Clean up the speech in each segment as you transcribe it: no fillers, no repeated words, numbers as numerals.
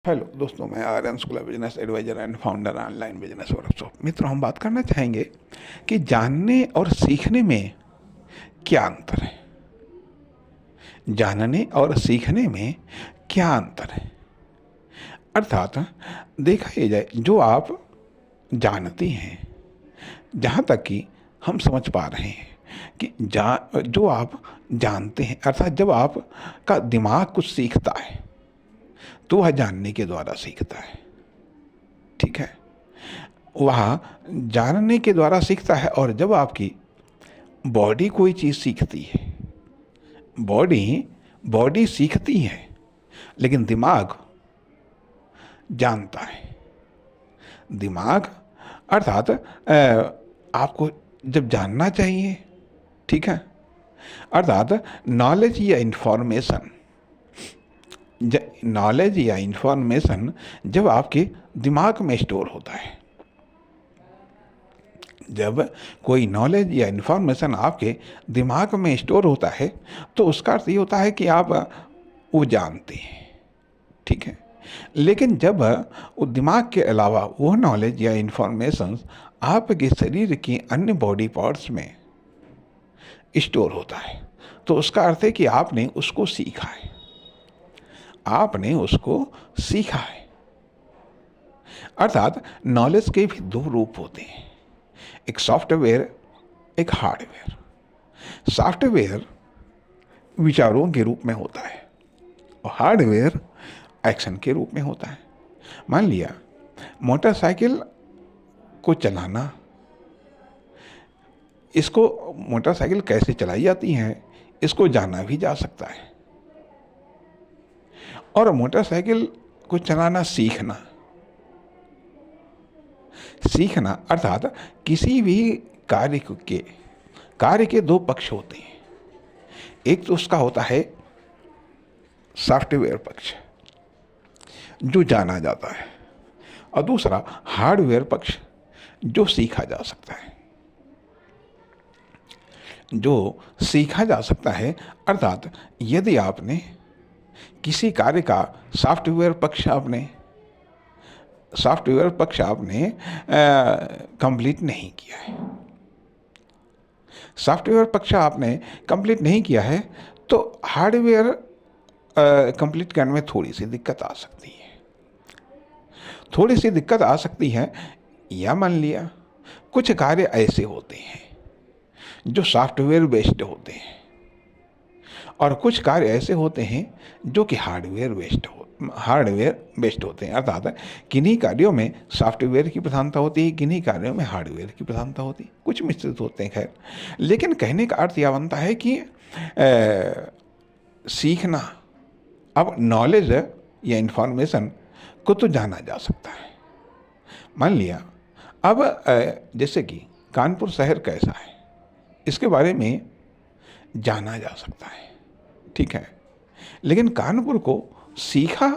Hello दोस्तों, मैं Aryan Shukla, business adviser and founder online business workshop. मित्रों, हम बात करना चाहेंगे कि जानने और सीखने में क्या अंतर है। जानने और सीखने में क्या अंतर है, अर्थात देखा ये जाए, जो आप जानते हैं, जहाँ तक कि हम समझ पा रहे हैं कि जो आप जानते हैं, अर्थात जब आपका दिमाग कुछ सीखता है तो वह जानने के द्वारा सीखता है। ठीक है, वह जानने के द्वारा सीखता है। और जब आपकी बॉडी कोई चीज़ सीखती है, बॉडी बॉडी सीखती है, लेकिन दिमाग जानता है। दिमाग अर्थात आपको जब जानना चाहिए, ठीक है, अर्थात नॉलेज या इंफॉर्मेशन जब आपके दिमाग में स्टोर होता है, जब कोई नॉलेज या इन्फॉर्मेशन आपके दिमाग में स्टोर होता है तो उसका अर्थ ये होता है कि आप वो जानते हैं। ठीक है, लेकिन जब वो दिमाग के अलावा वो नॉलेज या इन्फॉर्मेशन आपके शरीर की अन्य बॉडी पार्ट्स में स्टोर होता है तो उसका अर्थ है कि आपने उसको सीखा है। आपने उसको सीखा है। अर्थात नॉलेज के भी दो रूप होते हैं, एक सॉफ्टवेयर, एक हार्डवेयर। सॉफ्टवेयर विचारों के रूप में होता है और हार्डवेयर एक्शन के रूप में होता है। मान लिया मोटरसाइकिल को चलाना, इसको मोटरसाइकिल कैसे चलाई जाती है इसको जाना भी जा सकता है। और मोटरसाइकिल को चलाना सीखना अर्थात किसी भी कार्य के दो पक्ष होते हैं। एक तो उसका होता है सॉफ्टवेयर पक्ष जो जाना जाता है, और दूसरा हार्डवेयर पक्ष जो सीखा जा सकता है। जो सीखा जा सकता है अर्थात यदि आपने किसी कार्य का सॉफ्टवेयर पक्ष आपने कंप्लीट नहीं किया है, सॉफ्टवेयर पक्ष आपने कंप्लीट नहीं किया है तो हार्डवेयर कंप्लीट करने में थोड़ी सी दिक्कत आ सकती है। या मान लिया कुछ कार्य ऐसे होते हैं जो सॉफ्टवेयर बेस्ड होते हैं और कुछ कार्य ऐसे होते हैं जो कि हार्डवेयर बेस्ड होते हैं। अर्थात किन्हीं कार्यों में सॉफ्टवेयर की प्रधानता होती है, किन्हीं कार्यों में हार्डवेयर की प्रधानता होती है, कुछ मिश्रित होते हैं। खैर, लेकिन कहने का अर्थ यह बनता है कि सीखना, अब नॉलेज या इंफॉर्मेशन को तो जाना जा सकता है। मान लिया अब जैसे कि कानपुर शहर कैसा है इसके बारे में जाना जा सकता है, ठीक है, लेकिन कानपुर को सीखा,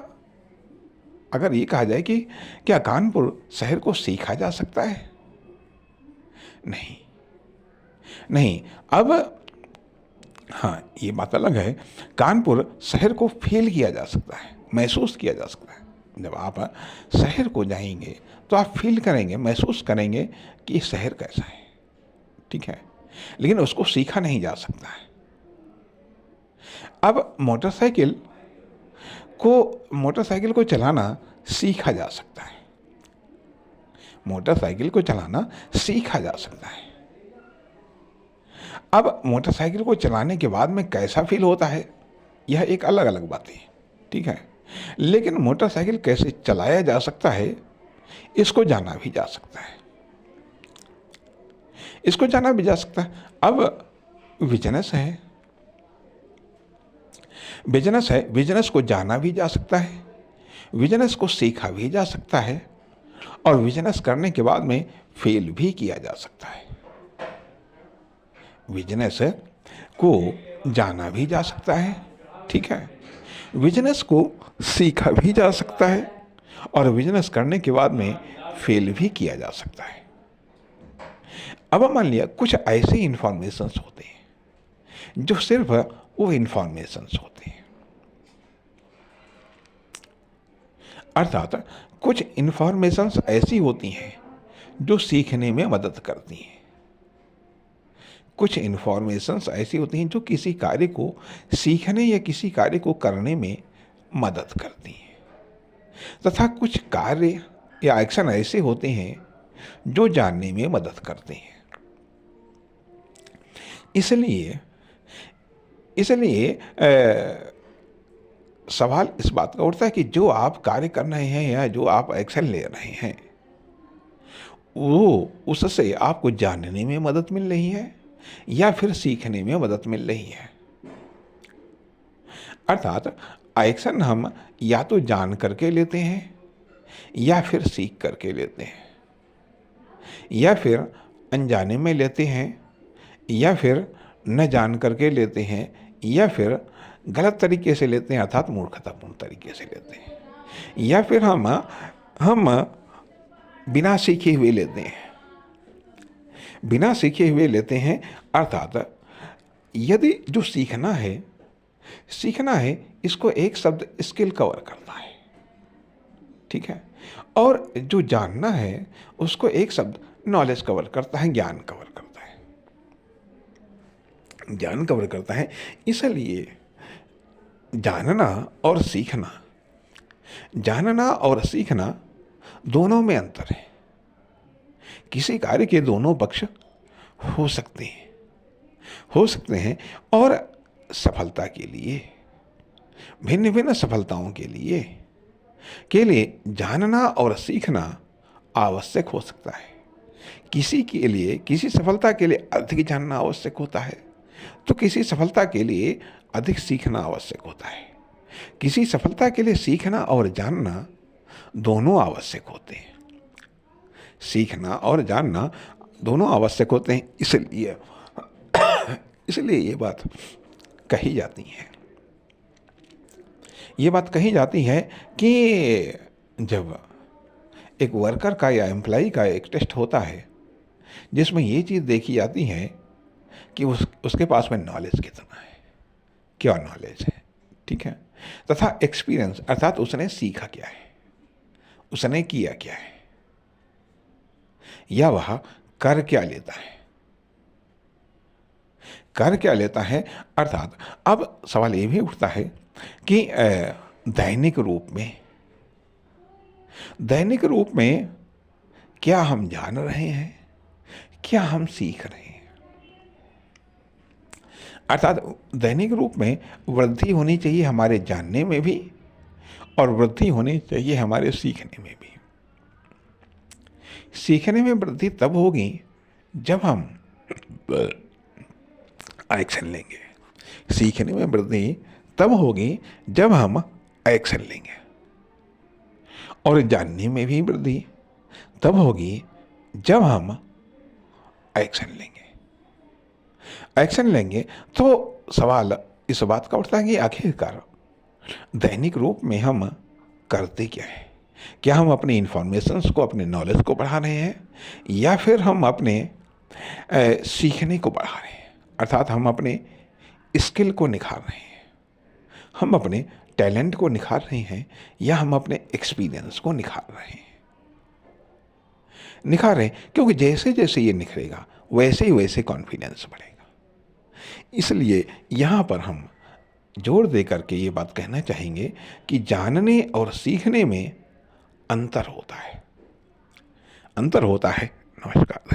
अगर ये कहा जाए कि क्या कानपुर शहर को सीखा जा सकता है? नहीं। अब हाँ, ये बात अलग है, कानपुर शहर को फील किया जा सकता है, महसूस किया जा सकता है। जब आप शहर को जाएंगे तो आप फील करेंगे, महसूस करेंगे कि शहर कैसा है, ठीक है, लेकिन उसको सीखा नहीं जा सकता है। अब मोटरसाइकिल को चलाना सीखा जा सकता है। मोटरसाइकिल को चलाना सीखा जा सकता है। अब मोटरसाइकिल को चलाने के बाद में कैसा फील होता है यह एक अलग अलग बात है, ठीक है, लेकिन मोटरसाइकिल कैसे चलाया जा सकता है इसको जाना भी जा सकता है। अब बिजनेस को जाना भी जा सकता है, बिजनेस को सीखा भी जा सकता है और बिजनेस करने के बाद में फेल भी किया जा सकता है। बिजनेस को जाना भी जा सकता है, ठीक है, बिजनेस को सीखा भी जा सकता है और बिजनेस करने के बाद में फेल भी किया जा सकता है। अब मान लिया कुछ ऐसे इंफॉर्मेशंस होते हैं जो सिर्फ वो इंफॉर्मेशंस होते हैं। अर्थात कुछ इन्फॉर्मेशंस ऐसी होती हैं जो सीखने में मदद करती हैं। कुछ इन्फॉर्मेशंस ऐसी होती हैं जो किसी कार्य को सीखने या किसी कार्य को करने में मदद करती हैं, तथा कुछ कार्य या एक्शन ऐसे होते हैं जो जानने में मदद करते हैं। इसलिए इसलिए सवाल इस बात का उठता है कि जो आप कार्य कर रहे हैं या जो आप एक्शन ले रहे हैं, वो उससे आपको जानने में मदद मिल रही है या फिर सीखने में मदद मिल रही है। अर्थात एक्शन हम या तो जान करके लेते हैं या फिर सीख करके लेते हैं, या फिर अनजाने में लेते हैं, या फिर न जान करके लेते हैं, या फिर गलत तरीके से लेते हैं अर्थात मूर्खतापूर्ण तरीके से लेते हैं, या फिर हम बिना सीखे हुए लेते हैं। बिना सीखे हुए लेते हैं अर्थात यदि जो सीखना है इसको एक शब्द स्किल कवर करता है, ठीक है, और जो जानना है उसको एक शब्द नॉलेज कवर करता है, ज्ञान कवर करता है, ज्ञान कवर करता है। इसलिए जानना और सीखना दोनों में अंतर है। किसी कार्य के दोनों पक्ष हो सकते हैं और सफलता के लिए, भिन्न भिन्न सफलताओं के लिए जानना और सीखना आवश्यक हो सकता है। किसी सफलता के लिए अधिक जानना आवश्यक होता है, तो किसी सफलता के लिए अधिक सीखना आवश्यक होता है। किसी सफलता के लिए सीखना और जानना दोनों आवश्यक होते हैं। सीखना और जानना दोनों आवश्यक होते हैं। इसलिए ये बात कही जाती है कि जब एक वर्कर का या एम्प्लॉई का एक टेस्ट होता है जिसमें ये चीज़ देखी जाती है कि उसके पास में नॉलेज कितना है, क्या नॉलेज है, ठीक है, तथा एक्सपीरियंस अर्थात उसने सीखा क्या है, उसने किया क्या है, या वह कर क्या लेता है। अर्थात अब सवाल ये भी उठता है कि दैनिक रूप में क्या हम जान रहे हैं, क्या हम सीख रहे हैं। अर्थात दैनिक रूप में वृद्धि होनी चाहिए हमारे जानने में भी और वृद्धि होनी चाहिए हमारे सीखने में भी। सीखने में वृद्धि तब होगी जब हम एक्शन लेंगे। सीखने में वृद्धि तब होगी जब हम एक्शन लेंगे, और जानने में भी वृद्धि तब होगी जब हम एक्शन लेंगे। तो सवाल इस बात का उठता है कि आखिरकार दैनिक रूप में हम करते क्या है। क्या हम अपनी इन्फॉर्मेशंस को, अपने नॉलेज को बढ़ा रहे हैं, या फिर हम अपने सीखने को बढ़ा रहे हैं, अर्थात हम अपने स्किल को निखार रहे हैं, हम अपने टैलेंट को निखार रहे हैं, या हम अपने एक्सपीरियंस को निखार रहे हैं। क्योंकि जैसे जैसे ये निखरेगा वैसे ही वैसे कॉन्फिडेंस बढ़ेगा। इसलिए यहाँ पर हम जोर दे करके ये बात कहना चाहेंगे कि जानने और सीखने में अंतर होता है। नमस्कार।